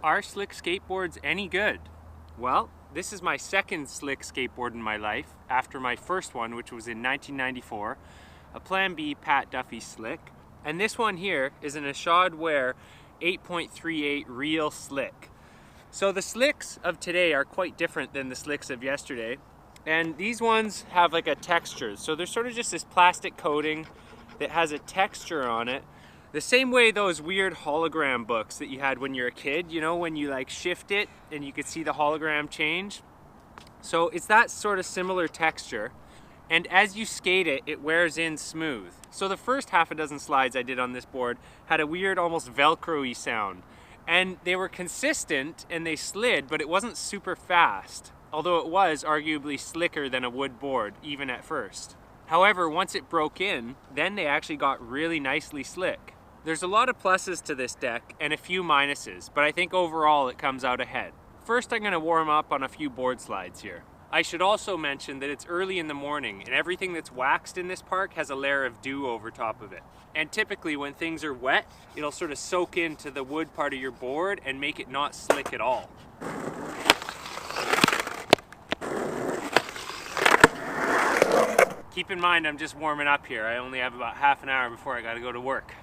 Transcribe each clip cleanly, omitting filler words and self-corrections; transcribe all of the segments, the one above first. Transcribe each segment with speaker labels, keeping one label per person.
Speaker 1: Are slick skateboards any good? Well, this is my second slick skateboard in my life after my first one, which was in 1994, a Plan B Pat Duffy slick. And this one here is an Ashad Wear 8.38 real slick. So the slicks of today are quite different than the slicks of yesterday. And these ones have like a texture. So they're sort of just this plastic coating that has a texture on it. The same way those weird hologram books that you had when you're a kid, you know, when you like shift it and you could see the hologram change. So it's that sort of similar texture. And as you skate it, it wears in smooth. So the first half a dozen slides I did on this board had a weird, almost Velcro-y sound. And they were consistent and they slid, but it wasn't super fast. Although it was arguably slicker than a wood board, even at first. However, once it broke in, then they actually got really nicely slick. There's a lot of pluses to this deck and a few minuses, but I think overall it comes out ahead. First, I'm gonna warm up on a few board slides here. I should also mention that it's early in the morning and everything that's waxed in this park has a layer of dew over top of it. And typically when things are wet, it'll sort of soak into the wood part of your board and make it not slick at all. Keep in mind I'm just warming up here. I only have about half an hour before I gotta go to work.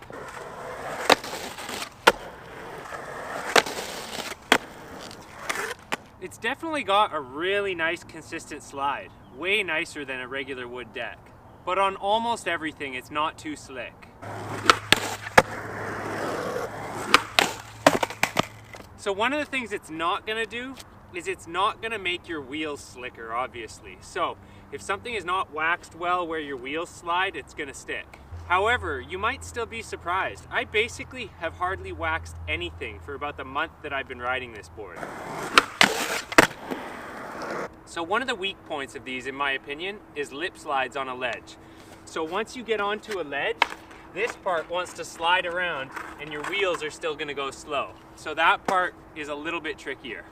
Speaker 1: It's definitely got a really nice consistent slide, way nicer than a regular wood deck. But on almost everything, it's not too slick. So one of the things it's not gonna do is it's not gonna make your wheels slicker, obviously. So if something is not waxed well where your wheels slide, it's gonna stick. However, you might still be surprised. I basically have hardly waxed anything for about the month that I've been riding this board. So one of the weak points of these, in my opinion, is lip slides on a ledge. So once you get onto a ledge, this part wants to slide around and your wheels are still gonna go slow. So that part is a little bit trickier.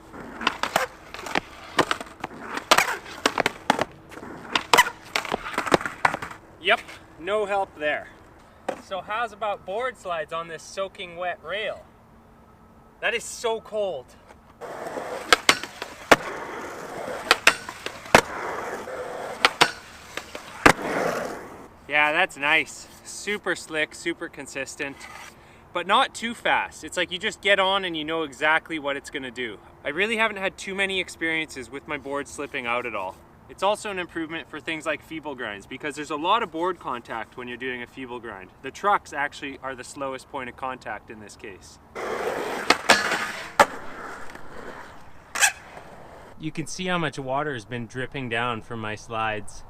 Speaker 1: Yep, no help there. So how's about board slides on this soaking wet rail? That is so cold. Yeah, that's nice. Super slick, super consistent, but not too fast. It's like you just get on and you know exactly what it's gonna do. I really haven't had too many experiences with my board slipping out at all. It's also an improvement for things like feeble grinds because there's a lot of board contact when you're doing a feeble grind. The trucks actually are the slowest point of contact in this case. You can see how much water has been dripping down from my slides.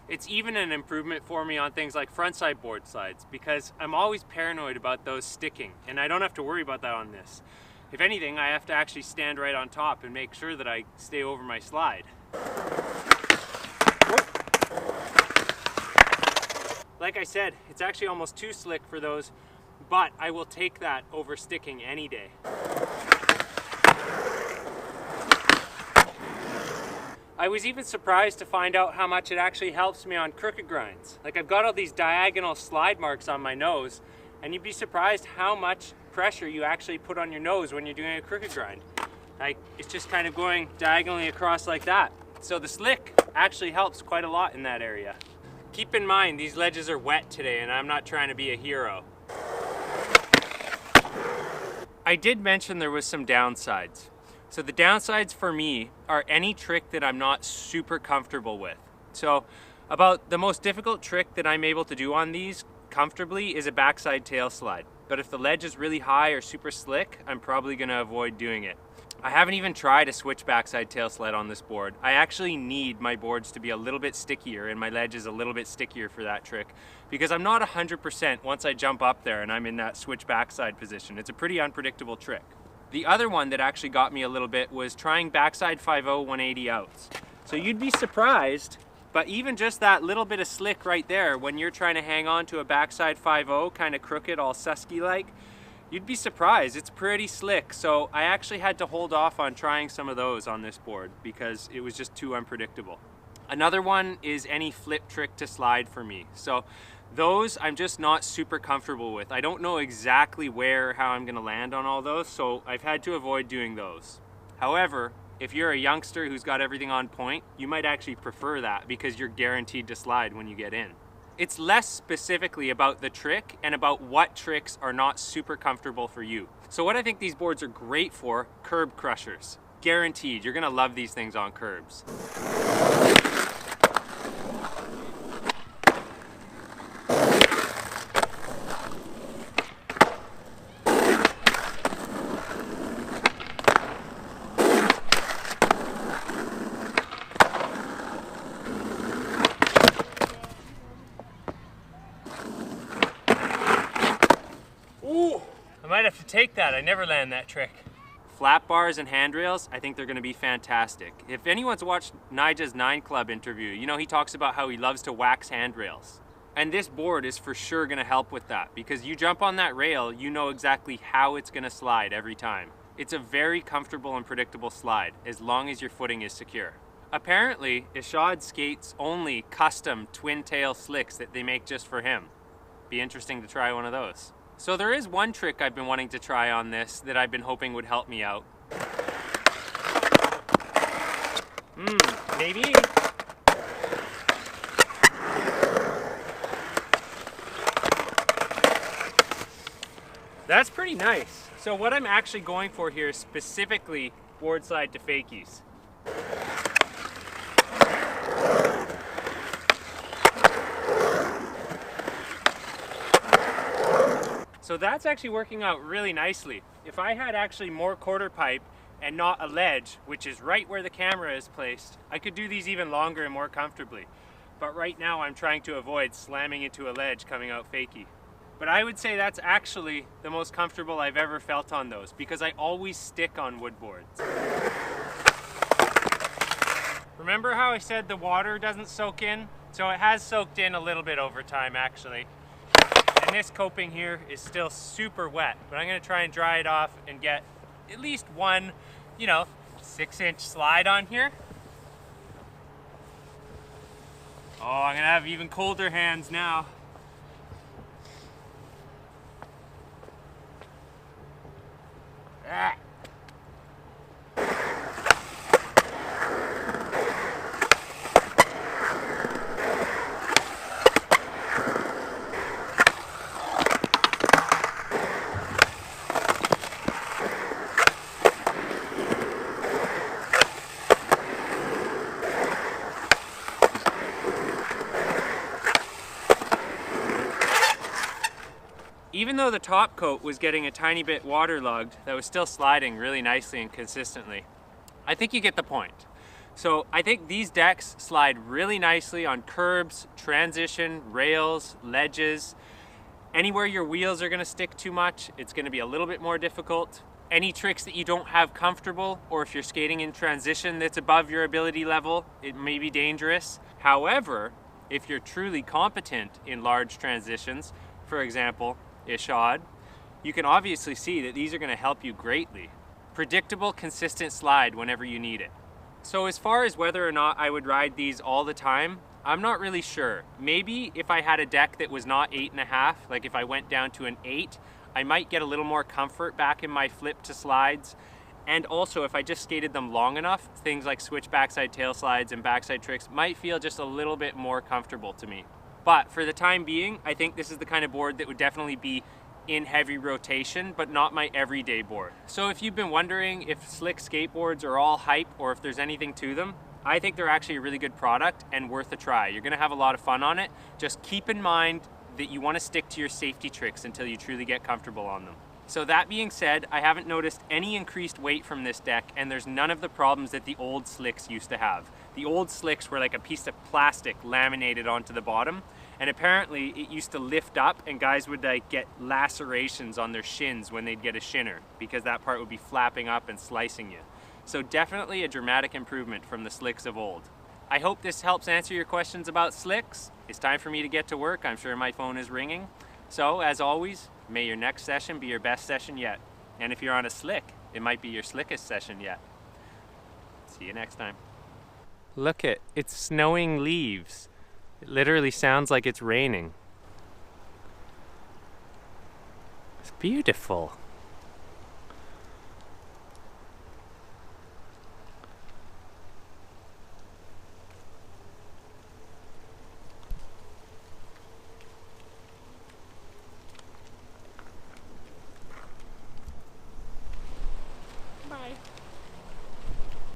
Speaker 1: It's even an improvement for me on things like frontside board slides because I'm always paranoid about those sticking and I don't have to worry about that on this. If anything, I have to actually stand right on top and make sure that I stay over my slide. Like I said, it's actually almost too slick for those, but I will take that over sticking any day. I was even surprised to find out how much it actually helps me on crooked grinds. Like I've got all these diagonal slide marks on my nose, and you'd be surprised how much pressure you actually put on your nose when you're doing a crooked grind. Like it's just kind of going diagonally across like that. So the slick actually helps quite a lot in that area. Keep in mind, these ledges are wet today and I'm not trying to be a hero. I did mention there was some downsides. So the downsides for me are any trick that I'm not super comfortable with. So about the most difficult trick that I'm able to do on these comfortably is a backside tail slide. But if the ledge is really high or super slick, I'm probably gonna avoid doing it. I haven't even tried a switch backside tail sled on this board. I actually need my boards to be a little bit stickier and my ledge is a little bit stickier for that trick because I'm not 100% once I jump up there and I'm in that switch backside position. It's a pretty unpredictable trick. The other one that actually got me a little bit was trying backside 5-0 180 outs. So you'd be surprised, but even just that little bit of slick right there when you're trying to hang on to a backside 5-0 kind of crooked, all Susky-like, you'd be surprised. It's pretty slick. So I actually had to hold off on trying some of those on this board because it was just too unpredictable. Another one is any flip trick to slide for me. So those I'm just not super comfortable with. I don't know exactly where or how I'm gonna land on all those, so I've had to avoid doing those. However, if you're a youngster who's got everything on point, you might actually prefer that because you're guaranteed to slide when you get in. It's less specifically about the trick and about what tricks are not super comfortable for you. So what I think these boards are great for, curb crushers. Guaranteed, you're gonna love these things on curbs. Ooh, I might have to take that. I never land that trick. Flat bars and handrails, I think they're gonna be fantastic. If anyone's watched Nigel's 9 Club interview, you know he talks about how he loves to wax handrails. And this board is for sure gonna help with that because you jump on that rail, you know exactly how it's gonna slide every time. It's a very comfortable and predictable slide as long as your footing is secure. Apparently, Ishad skates only custom twin tail slicks that they make just for him. Be interesting to try one of those. So there is one trick I've been wanting to try on this that I've been hoping would help me out. Maybe. That's pretty nice. So what I'm actually going for here is specifically board slide to fakies. So that's actually working out really nicely. If I had actually more quarter pipe and not a ledge, which is right where the camera is placed, I could do these even longer and more comfortably. But right now I'm trying to avoid slamming into a ledge coming out fakie. But I would say that's actually the most comfortable I've ever felt on those because I always stick on wood boards. Remember how I said the water doesn't soak in? So it has soaked in a little bit over time actually. And this coping here is still super wet, but I'm gonna try and dry it off and get at least one, 6-inch slide on here. Oh, I'm gonna have even colder hands now. Ah. Even though the top coat was getting a tiny bit waterlogged, that was still sliding really nicely and consistently. I think you get the point. So I think these decks slide really nicely on curbs, transition, rails, ledges. Anywhere your wheels are gonna stick too much, it's gonna be a little bit more difficult. Any tricks that you don't have comfortable, or if you're skating in transition that's above your ability level, it may be dangerous. However, if you're truly competent in large transitions, for example, Ishad, you can obviously see that these are going to help you greatly. Predictable, consistent slide whenever you need it. So as far as whether or not I would ride these all the time, I'm not really sure. Maybe if I had a deck that was not 8.5, like if I went down to an 8, I might get a little more comfort back in my flip to slides. And also if I just skated them long enough, things like switch backside tail slides and backside tricks might feel just a little bit more comfortable to me. But for the time being, I think this is the kind of board that would definitely be in heavy rotation, but not my everyday board. So if you've been wondering if slick skateboards are all hype or if there's anything to them, I think they're actually a really good product and worth a try. You're gonna have a lot of fun on it. Just keep in mind that you wanna stick to your safety tricks until you truly get comfortable on them. So that being said, I haven't noticed any increased weight from this deck and there's none of the problems that the old slicks used to have. The old slicks were like a piece of plastic laminated onto the bottom, and apparently it used to lift up and guys would like get lacerations on their shins when they'd get a shinner because that part would be flapping up and slicing you. So definitely a dramatic improvement from the slicks of old. I hope this helps answer your questions about slicks. It's time for me to get to work. I'm sure my phone is ringing. So as always, may your next session be your best session yet. And if you're on a slick, it might be your slickest session yet. See you next time. Look at, it's snowing leaves. It literally sounds like it's raining. It's beautiful.